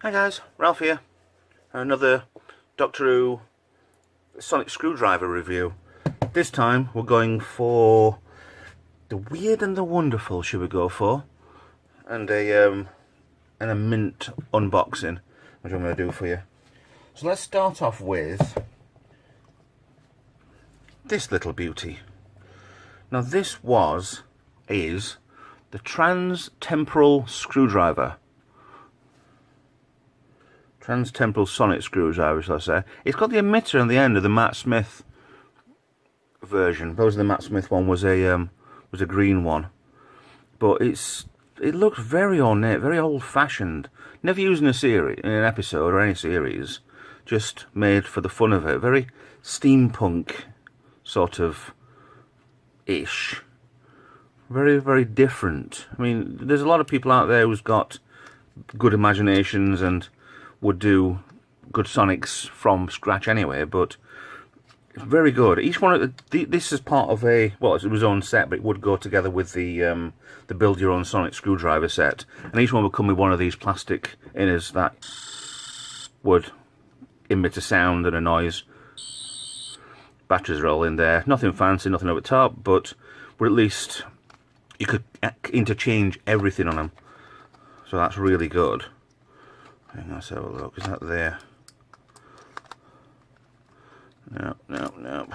Hi guys, Ralph here. Another Doctor Who sonic screwdriver review. This time we're going for the weird and the wonderful, should we go for? And a mint unboxing, which I'm going to do for you. So let's start off with this little beauty. Now this is the trans-temporal screwdriver. Trans-temporal sonic screwdriver, shall I say. It's got the emitter on the end of the Matt Smith version. Those the Matt Smith one was a green one, but it looks very ornate, very old-fashioned. Never used in a series, in an episode or any series. Just made for the fun of it. Very steampunk sort of ish. Very, very different. I mean, there's a lot of people out there who's got good imaginations and would do good sonics from scratch anyway, but it's very good. Each one of this is part of it was its own set, but it would go together with the build your own sonic screwdriver set, and each one would come with one of these plastic inners that would emit a sound and a noise. Batteries are all in there. Nothing fancy, nothing over the top, but at least you could interchange everything on them, so that's really good. Let's have a look. Is that there? No, no, no.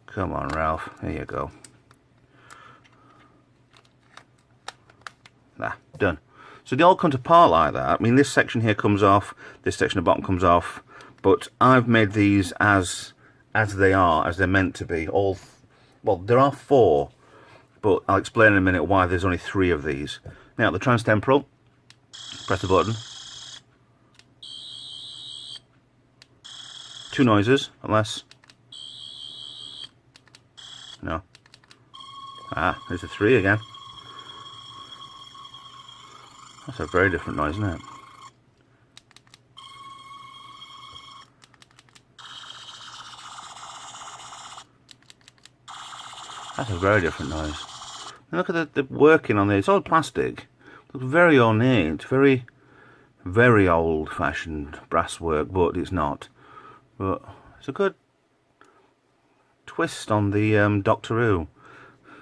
Come on, Ralph. There you go. Done. So they all come to part like that. I mean, this section here comes off, this section at the bottom comes off, but I've made these as they are, as they're meant to be. All, well, there are 4, but I'll explain in a minute why there's only 3 of these. Now, the trans-temporal, press the button. 2 noises, unless... No. There's a 3 again. That's a very different noise, isn't it? That's a very different noise. And look at the working on this. It's all plastic. It looks very ornate, very, very old-fashioned brass work, but it's not. But it's a good twist on the Doctor Who.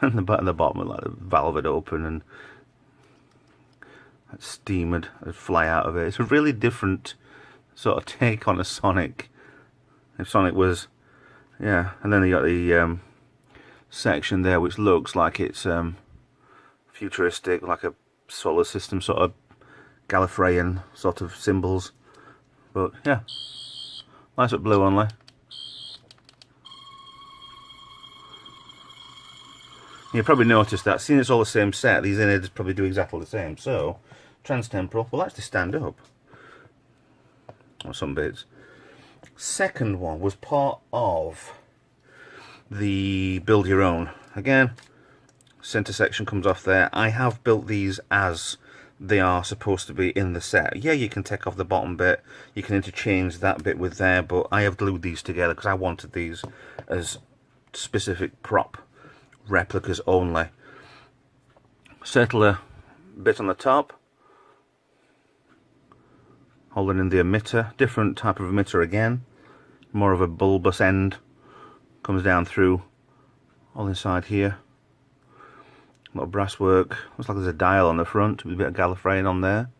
And the bottom, like the valve would open and that steam would fly out of it. It's a really different sort of take on a Sonic. If Sonic was, yeah. And then you got the section there which looks like it's futuristic, like a solar system sort of Gallifreyan sort of symbols. But yeah. Nice up blue only. You probably noticed that, seeing it's all the same set, these innards probably do exactly the same. So, trans-temporal will actually stand up. Or some bits. Second one was part of the build your own. Again, center section comes off there. I have built these as they are supposed to be in the set. Yeah, you can take off the bottom bit, you can interchange that bit with there, but I have glued these together because I wanted these as specific prop replicas only. Settler bit on the top, holding in the emitter, different type of emitter again, more of a bulbous end, comes down through all inside here. A lot of brass work. Looks like there's a dial on the front with a bit of Gallifreyan on there.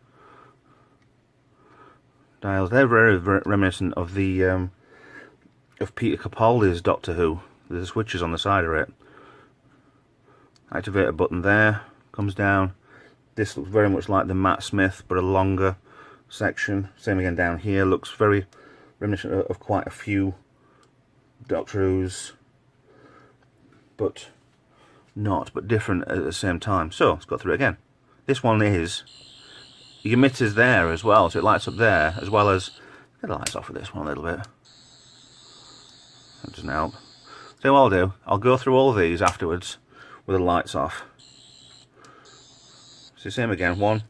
Dials. They're very, very reminiscent of the of Peter Capaldi's Doctor Who. There's switches on the side of it. Activate a button there. Comes down. This looks very much like the Matt Smith, but a longer section. Same again down here. Looks very reminiscent of quite a few Doctor Who's, but different at the same time. So let's go through it again. This one is the emitter's there as well, so it lights up there as well as get the lights off of this one a little bit. That doesn't help. So what I'll do, I'll go through all of these afterwards with the lights off. So same again. 1,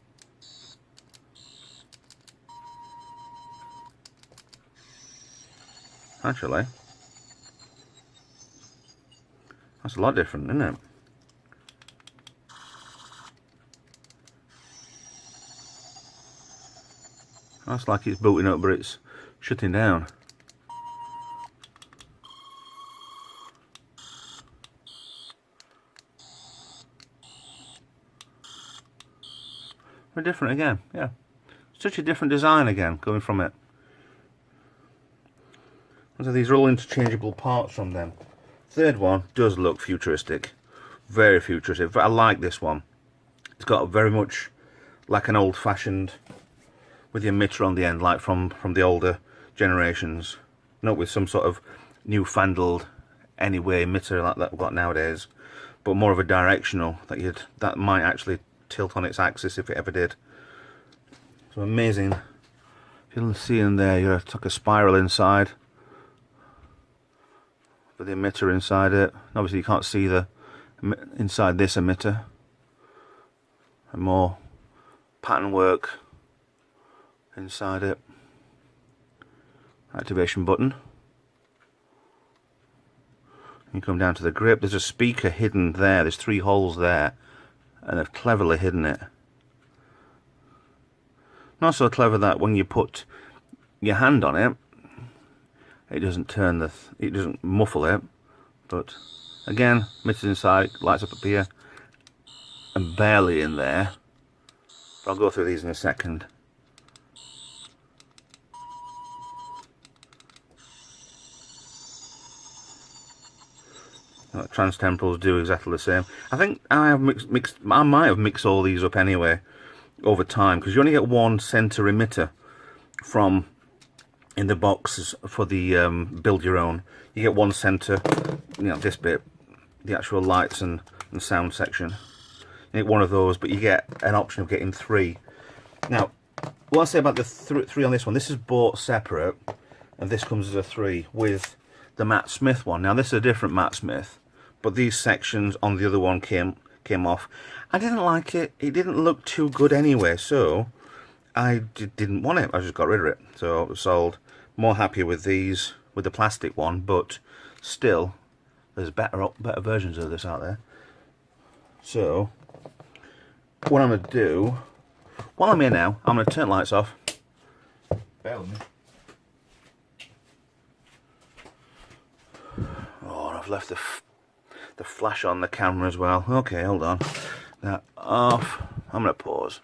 actually that's a lot different, isn't it? That's like it's booting up, but it's shutting down. Very different again, yeah. Such a different design again, going from it. So these are all interchangeable parts from them. Third one does look futuristic. Very futuristic. I like this one. It's got very much like an old-fashioned, with the emitter on the end, like from the older generations. Not with some sort of newfangled anyway emitter like that we've got nowadays, but more of a directional that might actually tilt on its axis if it ever did. So amazing. If you'll see in there, you've got a spiral inside with the emitter inside it. Obviously you can't see the inside this emitter. And more pattern work inside it. Activation button. You come down to the grip. There's a speaker hidden there. There's 3 holes there, and they've cleverly hidden it. Not so clever that when you put your hand on it, it doesn't turn it doesn't muffle it. But again, emitters inside, lights up here, and barely in there. But I'll go through these in a second. Transtemporals do exactly the same. I think I might have mixed all these up anyway over time, because you only get one center emitter from in the boxes for the build your own. You get one center, this bit, the actual lights and sound section. You get one of those, but you get an option of getting 3. Now, what I say about the 3 on this one, this is bought separate, and this comes as a 3 with the Matt Smith one. Now, this is a different Matt Smith, but these sections on the other one came off. I didn't like it. It didn't look too good anyway, so I didn't want it. I just got rid of it. So sold. More happy with these, with the plastic one, but still, there's better versions of this out there. So what I'm going to do, while I'm here now, I'm going to turn lights off. Bear with me. Oh, and I've left the flash on the camera as well. Okay, hold on. That off. I'm going to pause.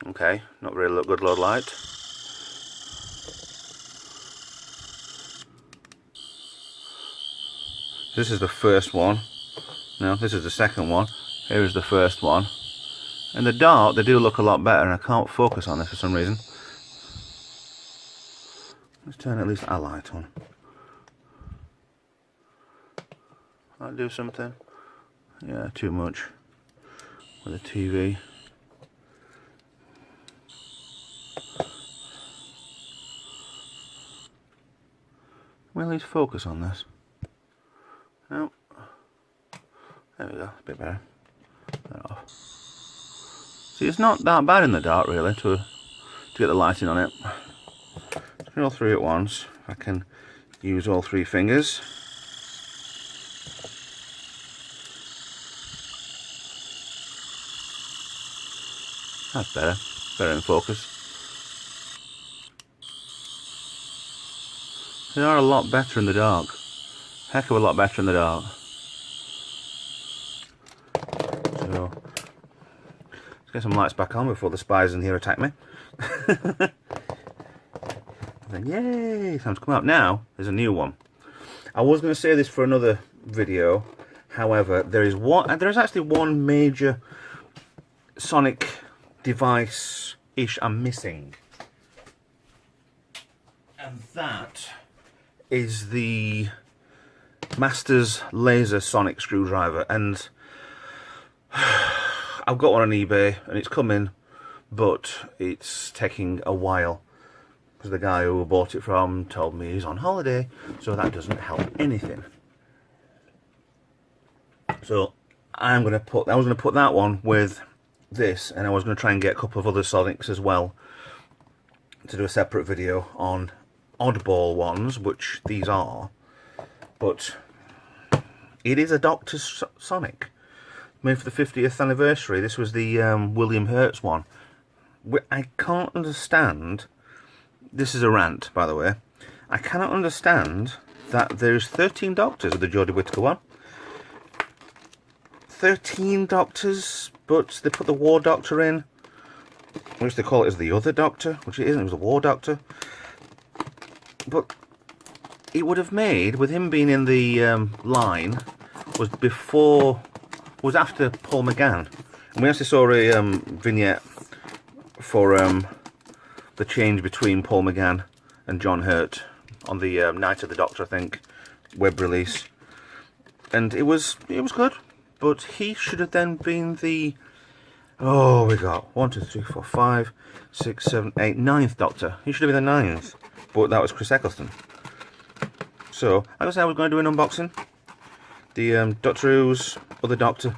Okay, not really good low light. This is the first one. No, this is the second one. Here is the first one. In the dark, they do look a lot better, and I can't focus on this for some reason. Let's turn at least a light on. I'll do something. Yeah, too much with the TV. Will he focus on this? No. There we go, a bit better. Turn it off. See, it's not that bad in the dark really to get the lighting on it. Put all 3 at once. I can use all 3 fingers. That's better in focus. They are a lot better in the dark. Heck of a lot better in the dark. So, let's get some lights back on before the spies in here attack me. Then, yay! Time to come out. Now, there's a new one. I was going to say this for another video. However, there is actually one major Sonic device-ish I'm missing. And that is the Masters laser sonic screwdriver, and I've got one on eBay and it's coming, but it's taking a while because the guy who bought it from told me he's on holiday, so that doesn't help anything. So I was going to put that one with this, and I was going to try and get a couple of other Sonics as well to do a separate video on oddball ones, which these are. But it is a Dr. Sonic made for the 50th anniversary. This was the William Hertz one. I can't understand. This is a rant, by the way. I cannot understand that there's 13 doctors with the Jodie Whittaker one. 13 doctors, but they put the War Doctor in, which they call it as the other Doctor, which it isn't. It was a War Doctor. But it would have made, with him being in the line, was after Paul McGann. And we actually saw a vignette for the change between Paul McGann and John Hurt on the Night of the Doctor, I think, web release. And it was good, but he should have then been the, oh, we got 1, 2, 3, 4, 5, 6, 7, 8, 9th Doctor. He should have been the 9th, but that was Chris Eccleston. So, like I said, I was going to do an unboxing. The Doctor Who's other Doctor.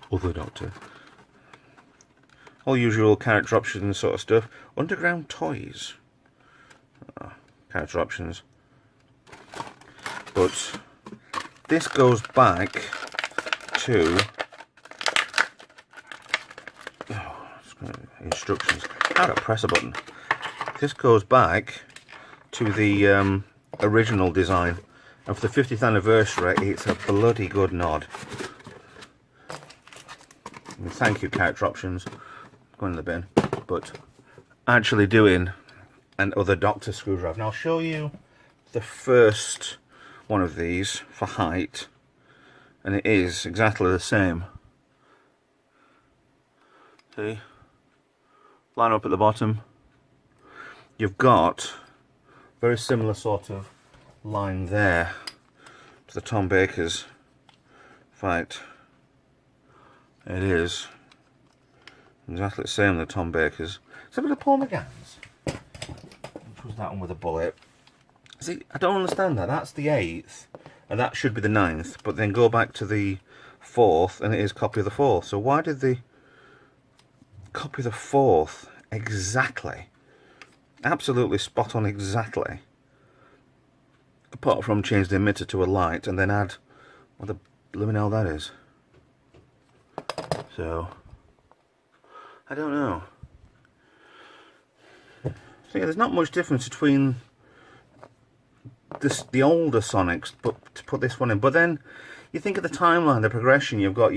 All usual character options sort of stuff. Underground toys. Oh, character options. But this goes back to instructions. How to press a button. This goes back to the original design. And for the 50th anniversary, it's a bloody good nod. And thank you, character options. Going in the bin. But actually doing an other Doctor screwdriver. Now I'll show you the first one of these for height. And it is exactly the same. See? Line up at the bottom. You've got very similar sort of line there to the Tom Baker's. In fact, it is exactly the same as the Tom Baker's, except for the Paul McGann's, which was that one with a bullet. See, I don't understand that. That's the 8th, and that should be the 9th, but then go back to the 4th, and it is copy of the 4th. So why did they copy the 4th exactly? Absolutely spot on exactly. Apart from change the emitter to a light and then add what the blooming hell that is. So, I don't know. So yeah, there's not much difference between the older Sonics, but to put this one in. But then you think of the timeline, the progression. You've got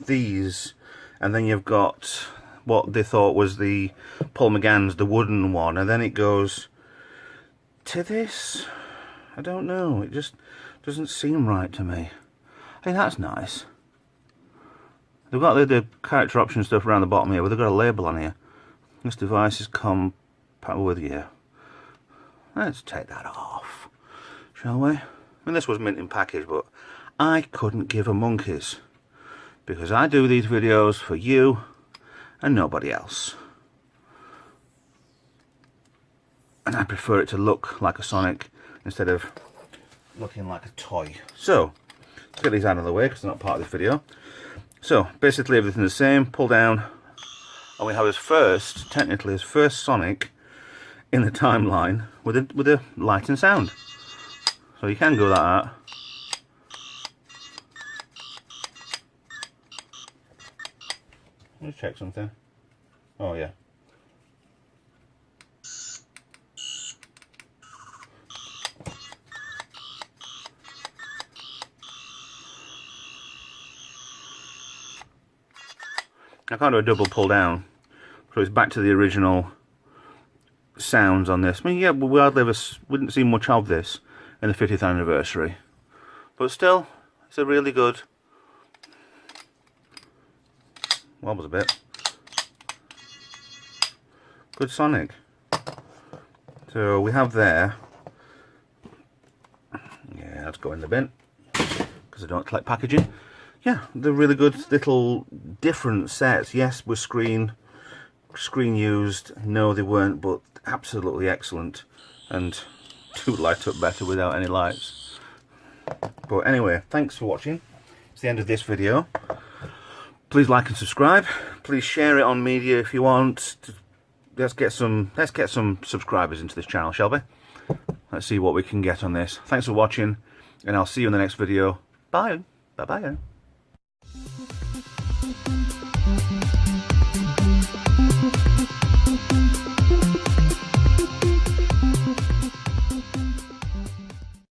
these, and then you've got what they thought was the Paul McGann's, the wooden one, and then it goes to this. I don't know, it just doesn't seem right to me. I think that's nice. They've got the character option stuff around the bottom here, but they've got a label on here. This device is compatible with you. Let's take that off, shall we? I mean, this was mint in package, but I couldn't give a monkeys. Because I do these videos for you and nobody else. And I prefer it to look like a Sonic instead of looking like a toy. So, let's get these out of the way because they're not part of this video. So, basically everything's the same, pull down, and we have technically his first Sonic in the timeline with a light and sound. So you can go that out. Let's check something. Oh yeah. I can't do a double pull down, so it's back to the original sounds on this. I mean, yeah, we wouldn't see much of this in the 50th anniversary, but still, it's a really good. Wobbles a bit. Good Sonic. So we have there. Yeah, let's go in the bin because I don't collect packaging. Yeah, they're really good little different sets. Yes, were screen used. No, they weren't, but absolutely excellent. And do light up better without any lights. But anyway, thanks for watching. It's the end of this video. Please like and subscribe. Please share it on media if you want. Let's get some subscribers into this channel, shall we? Let's see what we can get on this. Thanks for watching, and I'll see you in the next video. Bye. Bye-bye.